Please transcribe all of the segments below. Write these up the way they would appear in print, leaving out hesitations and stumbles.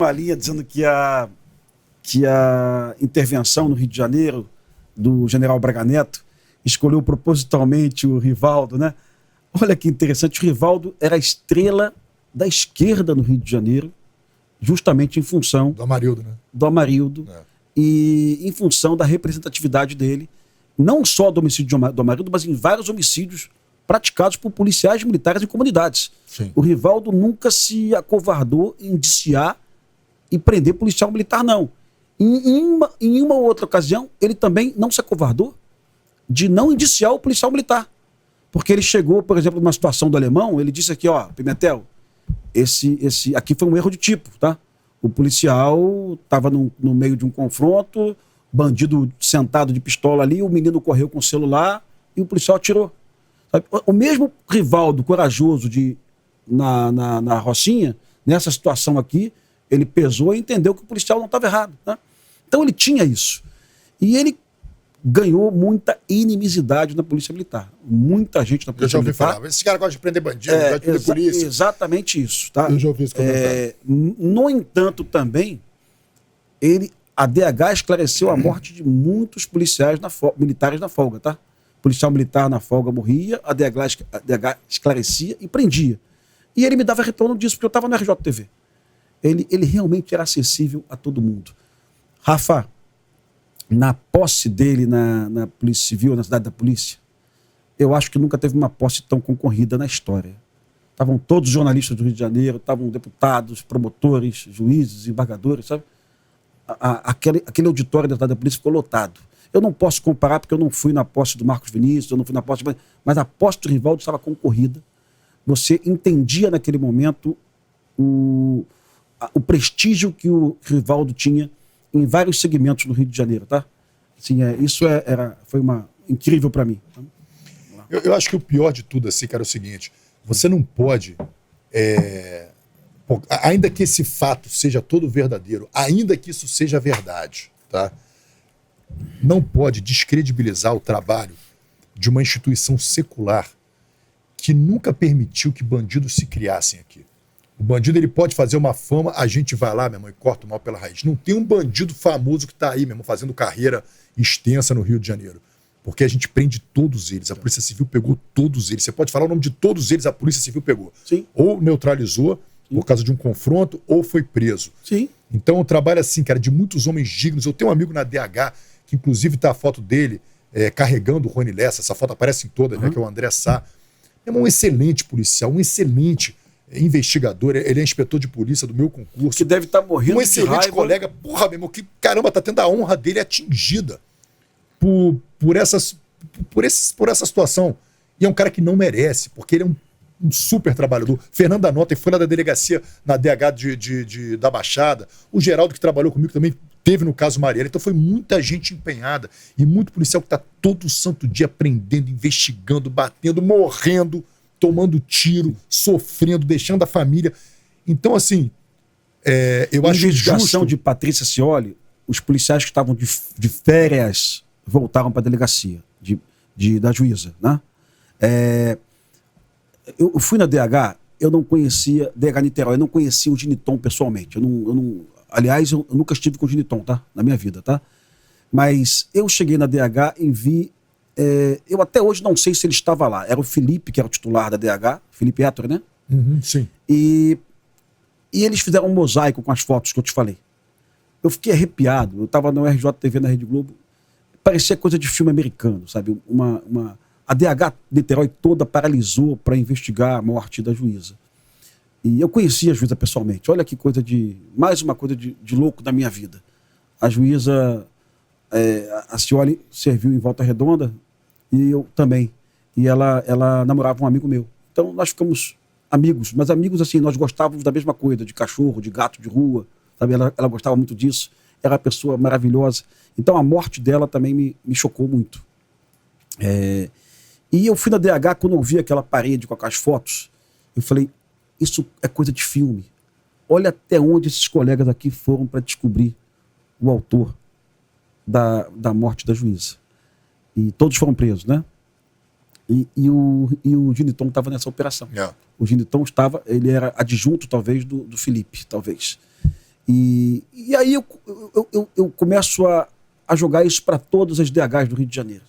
Uma linha dizendo que a intervenção no Rio de Janeiro do general Braga Neto escolheu propositalmente o Rivaldo, né? Olha que interessante, o Rivaldo era a estrela da esquerda no Rio de Janeiro, justamente em função do Amarildo, né? Do Amarildo, e em função da representatividade dele, não só do homicídio do Amarildo, mas em vários homicídios praticados por policiais militares em comunidades. Sim. O Rivaldo nunca se acovardou em indiciar e prender policial militar, não. Em uma outra ocasião, ele também não se acovardou de não indiciar o policial militar. Porque ele chegou, por exemplo, numa situação do Alemão, ele disse aqui, ó, Pimentel, esse aqui foi um erro de tipo, tá? O policial estava no meio de um confronto, bandido sentado de pistola ali, o menino correu com o celular e o policial atirou. Sabe? O mesmo Rivaldo corajoso na Rocinha, nessa situação aqui, ele pesou e entendeu que o policial não estava errado. Tá? Então ele tinha isso. E ele ganhou muita inimizidade na Polícia Militar. Muita gente na Polícia Militar. Eu já ouvi falar. Esse cara gosta de prender bandido, gosta de prender polícia. Exatamente isso. Tá? Eu já ouvi esse comentário. No entanto, também, a DH esclareceu a morte de muitos policiais militares na folga. Tá? O policial militar na folga morria, a DH esclarecia e prendia. E ele me dava retorno disso, porque eu estava no RJTV. Ele realmente era acessível a todo mundo. Rafa, na posse dele na Polícia Civil, na cidade da polícia, eu acho que nunca teve uma posse tão concorrida na história. Estavam todos os jornalistas do Rio de Janeiro, estavam deputados, promotores, juízes, embargadores, sabe? Aquele auditório da cidade da polícia ficou lotado. Eu não posso comparar porque eu não fui na posse do Marcos Vinícius, eu não fui na posse, mas a posse do Rivaldo estava concorrida. Você entendia naquele momento o prestígio que o Rivaldo tinha em vários segmentos no Rio de Janeiro, tá? Assim, foi incrível para mim. Eu acho que o pior de tudo, assim, cara, é o seguinte: você não pode, ainda que esse fato seja todo verdadeiro, ainda que isso seja verdade, tá? Não pode descredibilizar o trabalho de uma instituição secular que nunca permitiu que bandidos se criassem aqui. O bandido, ele pode fazer uma fama, a gente vai lá, meu irmão, e corta o mal pela raiz. Não tem um bandido famoso que está aí, meu irmão, fazendo carreira extensa no Rio de Janeiro. Porque a gente prende todos eles. A Polícia Civil pegou todos eles. Você pode falar o nome de todos eles, a Polícia Civil pegou. Sim. Ou neutralizou por causa de um confronto, ou foi preso. Sim. Então, o trabalho assim, cara, de muitos homens dignos. Eu tenho um amigo na DH, que inclusive está a foto dele carregando o Rony Lessa. Essa foto aparece em todas, né, que é o André Sá. É um excelente policial, um excelente investigador, ele é inspetor de polícia do meu concurso. Que deve estar morrendo um excelente colega. Porra, meu irmão, que caramba, tá tendo a honra dele atingida por essa situação. E é um cara que não merece, porque ele é um super trabalhador. Fernando Anota foi lá da delegacia na DH da Baixada. O Geraldo, que trabalhou comigo, também teve no caso Marielle. Então foi muita gente empenhada e muito policial que está todo santo dia prendendo, investigando, batendo, morrendo, tomando tiro, sofrendo, deixando a família. Então, assim, eu acho investigação justo... de Patrícia Scioli, os policiais que estavam de férias voltaram para a delegacia da juíza, né? Eu fui na DH, eu não conhecia DH Niterói, eu não conhecia o Giniton pessoalmente. Aliás, eu nunca estive com o Giniton, tá? Na minha vida, tá? Mas eu cheguei na DH e vi... eu até hoje não sei se ele estava lá. Era o Felipe, que era o titular da DH, Felipe Ettore, né? Uhum, sim. E eles fizeram um mosaico com as fotos que eu te falei. Eu fiquei arrepiado. Eu estava no RJTV, na Rede Globo. Parecia coisa de filme americano, sabe? A DH Niterói toda paralisou para investigar a morte da juíza. E eu conheci a juíza pessoalmente. Olha que coisa mais uma coisa de louco da minha vida. A juíza... a Scioli serviu em Volta Redonda e eu também. E ela namorava um amigo meu. Então nós ficamos amigos, mas amigos assim, nós gostávamos da mesma coisa, de cachorro, de gato de rua, sabe? Ela gostava muito disso, era uma pessoa maravilhosa. Então a morte dela também me chocou muito. E eu fui na DH, quando eu vi aquela parede com aquelas fotos, eu falei, isso é coisa de filme. Olha até onde esses colegas aqui foram para descobrir o autor da morte da juíza. E todos foram presos, né? E o Giniton estava nessa operação. Yeah. O Giniton ele era adjunto, talvez, do Felipe, talvez. E aí eu começo a jogar isso para todas as DHs do Rio de Janeiro.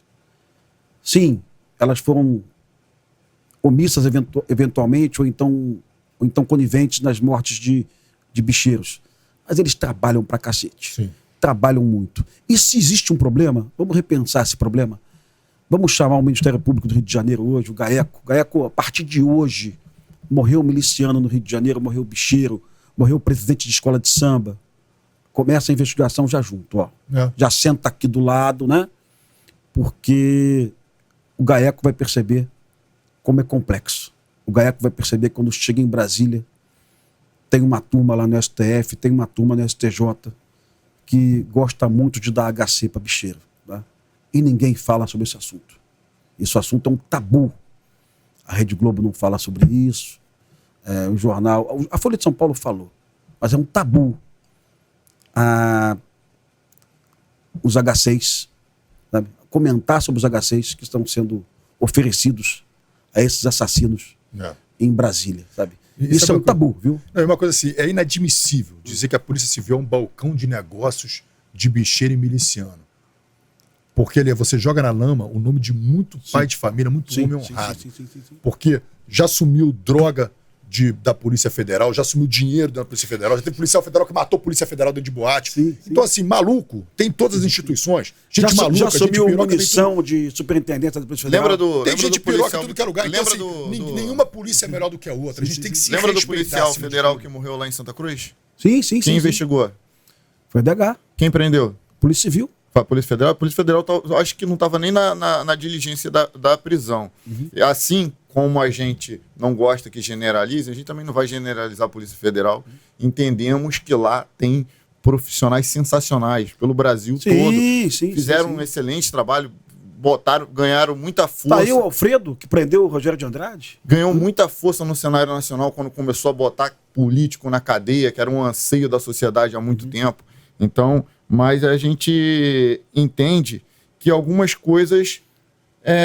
Sim, elas foram omissas eventualmente, ou então coniventes nas mortes de bicheiros. Mas eles trabalham pra cacete. Sim. Trabalham muito. E se existe um problema, vamos repensar esse problema. Vamos chamar o Ministério Público do Rio de Janeiro hoje, o GAECO. GAECO, a partir de hoje, morreu um miliciano no Rio de Janeiro, morreu o bicheiro, morreu o presidente de escola de samba. Começa a investigação já junto, ó. Já senta aqui do lado, né? Porque o GAECO vai perceber como é complexo. O GAECO vai perceber quando chega em Brasília, tem uma turma lá no STF, tem uma turma no STJ que gosta muito de dar HC para bicheiro. Tá? E ninguém fala sobre esse assunto. Esse assunto é um tabu. A Rede Globo não fala sobre isso. O jornal... A Folha de São Paulo falou. Mas é um tabu. Os HCs, sabe? Comentar sobre os HCs que estão sendo oferecidos a esses assassinos em Brasília, sabe? Isso é um tabu, viu? Não, é uma coisa assim, é inadmissível dizer que a Polícia Civil é um balcão de negócios de bicheiro e miliciano. Porque você joga na lama o nome de muito pai de família, muito homem honrado. Sim. Porque já sumiu droga da Polícia Federal, já sumiu dinheiro da Polícia Federal, já teve policial federal que matou Polícia Federal dentro de boate. Então, assim, maluco, tem todas as instituições. Gente maluca, já sumiu gente piroca, munição de superintendência da Polícia Federal. Tem gente piroca em tudo que é lugar. Então, assim, nenhuma polícia é melhor do que a outra. A gente tem que se Lembra do policial federal que morreu lá em Santa Cruz? Sim. Quem investigou? Foi a DH. Quem prendeu? Polícia Civil. A Polícia Federal? A Polícia Federal acho que não estava nem na diligência da prisão. Assim como a gente não gosta que generalize, a gente também não vai generalizar a Polícia Federal. Entendemos que lá tem profissionais sensacionais pelo Brasil todo. Fizeram um excelente trabalho, ganharam muita força. Tá aí o Alfredo, que prendeu o Rogério de Andrade. Ganhou muita força no cenário nacional quando começou a botar político na cadeia, que era um anseio da sociedade há muito tempo. Então, mas a gente entende que algumas coisas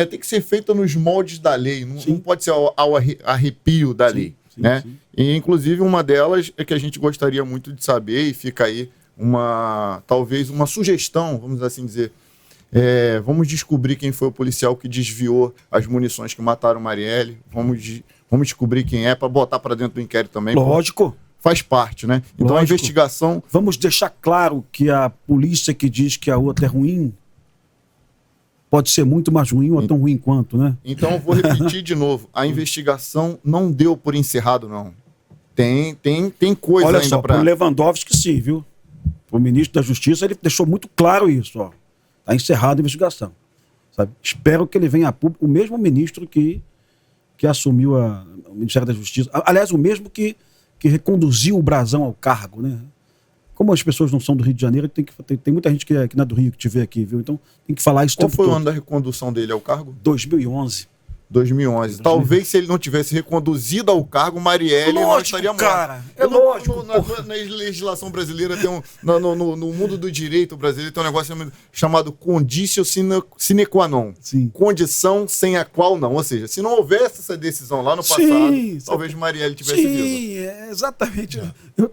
tem que ser feitas nos moldes da lei, não pode ser ao arrepio da lei. Né? E, inclusive, uma delas é que a gente gostaria muito de saber, e fica aí talvez uma sugestão, vamos assim dizer. Vamos descobrir quem foi o policial que desviou as munições que mataram Marielle. Vamos descobrir quem é, para botar para dentro do inquérito também. Lógico. Faz parte, né? Então, a investigação... Vamos deixar claro que a polícia que diz que a outra é ruim pode ser muito mais ruim ou tão ruim quanto, né? Então, eu vou repetir de novo. A investigação não deu por encerrado, não. Tem coisa ainda. Olha só, para o Lewandowski, sim, viu? O ministro da Justiça, ele deixou muito claro isso, ó. Está encerrada a investigação. Sabe? Espero que ele venha a público, o mesmo ministro que assumiu o Ministério da Justiça. Aliás, o mesmo que reconduziu o Brazão ao cargo, né? Como as pessoas não são do Rio de Janeiro, tem muita gente que não é do Rio que te vê aqui, viu? Então tem que falar isso. Qual foi o ano da recondução dele ao cargo? 2011. 2011. Talvez se ele não tivesse reconduzido ao cargo, Marielle não estaria morto. Cara, lógico. Na legislação brasileira, no mundo do direito brasileiro, tem um negócio chamado conditio sine qua non. Sim. Condição sem a qual não. Ou seja, se não houvesse essa decisão lá no passado, talvez Marielle tivesse vivo. Sim, exatamente. Eu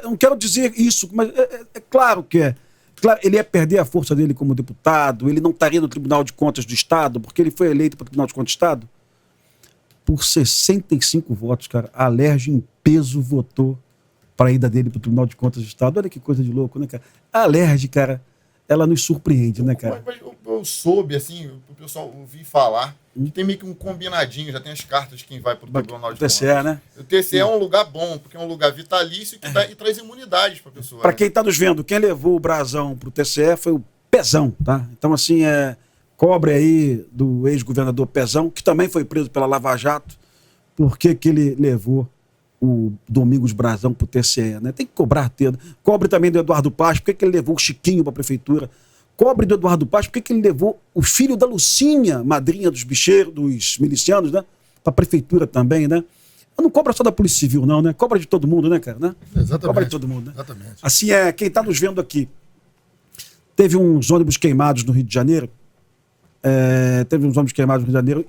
não quero dizer isso, mas é claro que é. Claro, ele ia perder a força dele como deputado, ele não estaria no Tribunal de Contas do Estado, porque ele foi eleito para o Tribunal de Contas do Estado por 65 votos, cara. A Alerj em peso votou para a ida dele para o Tribunal de Contas do Estado. Olha que coisa de louco, né, cara? A Alerj, cara, ela nos surpreende, né, cara? Mas eu soube, assim, o pessoal ouvi falar, que tem meio que um combinadinho, já tem as cartas de quem vai para o Tribunal de Contas. O TCE, né? O TCE é um lugar bom, porque é um lugar vitalício e traz imunidades para a pessoa. Para quem está nos vendo, quem levou o Brazão para o TCE foi o Pezão, tá? Então, assim, cobre aí do ex-governador Pezão, que também foi preso pela Lava Jato. Por que ele levou o Domingos Brazão para o TCE, né? Tem que cobrar tendo. Cobre também do Eduardo Paz, por que ele levou o Chiquinho para a prefeitura? Cobre do Eduardo Paz, por que ele levou o filho da Lucinha, madrinha dos bicheiros, dos milicianos, né? Para a prefeitura também, né? Não cobra só da Polícia Civil, não, né? Cobra de todo mundo, né, cara? Né? Exatamente. Cobra de todo mundo, né? Exatamente. Assim, quem está nos vendo aqui, teve uns ônibus queimados no Rio de Janeiro,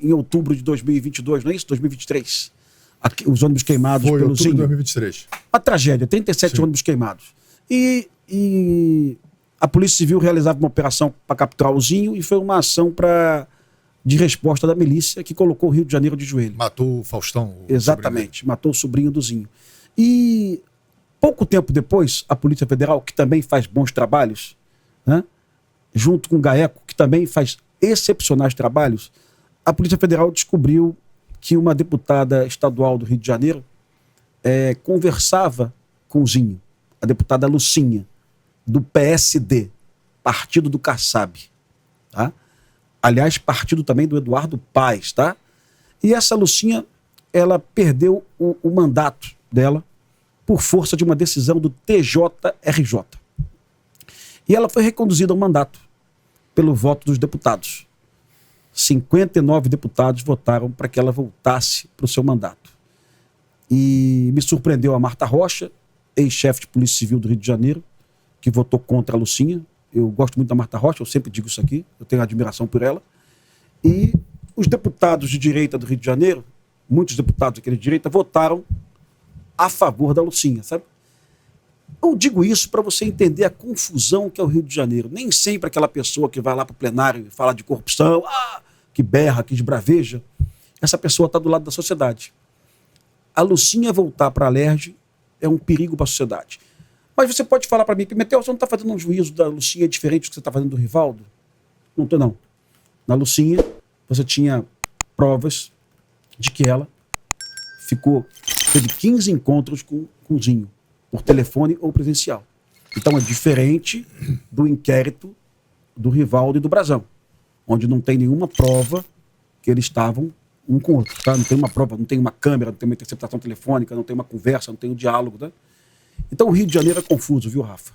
em outubro de 2022, não é isso? 2023. Aqui, os ônibus queimados foi pelo outubro de 2023. A tragédia, 37 ônibus queimados. E a Polícia Civil realizava uma operação para capturar o Zinho e foi uma ação de resposta da milícia que colocou o Rio de Janeiro de joelho. Matou o Faustão. Exatamente, matou o sobrinho do Zinho. E pouco tempo depois, a Polícia Federal, que também faz bons trabalhos, né, junto com o GAECO, que também faz excepcionais trabalhos, a Polícia Federal descobriu que uma deputada estadual do Rio de Janeiro conversava com o Zinho, a deputada Lucinha, do PSD, partido do Kassab. Tá? Aliás, partido também do Eduardo Paes. Tá? E essa Lucinha, ela perdeu o mandato dela por força de uma decisão do TJRJ. E ela foi reconduzida ao mandato pelo voto dos deputados. 59 deputados votaram para que ela voltasse para o seu mandato. E me surpreendeu a Marta Rocha, ex-chefe de Polícia Civil do Rio de Janeiro, que votou contra a Lucinha. Eu gosto muito da Marta Rocha, eu sempre digo isso aqui, eu tenho admiração por ela. E os deputados de direita do Rio de Janeiro, muitos deputados daquele de direita, votaram a favor da Lucinha, sabe? Eu digo isso para você entender a confusão que é o Rio de Janeiro. Nem sempre aquela pessoa que vai lá para o plenário e fala de corrupção, que berra, que esbraveja, essa pessoa está do lado da sociedade. A Lucinha voltar para a Alerj é um perigo para a sociedade. Mas você pode falar para mim, Pimentel, você não está fazendo um juízo da Lucinha diferente do que você está fazendo do Rivaldo? Não estou, não. Na Lucinha, você tinha provas de que ela teve 15 encontros com o Zinho, por telefone ou presencial. Então é diferente do inquérito do Rivaldo e do Brazão, onde não tem nenhuma prova que eles estavam um com o outro. Tá? Não tem uma prova, não tem uma câmera, não tem uma interceptação telefônica, não tem uma conversa, não tem um diálogo. Tá? Então o Rio de Janeiro é confuso, viu, Rafa?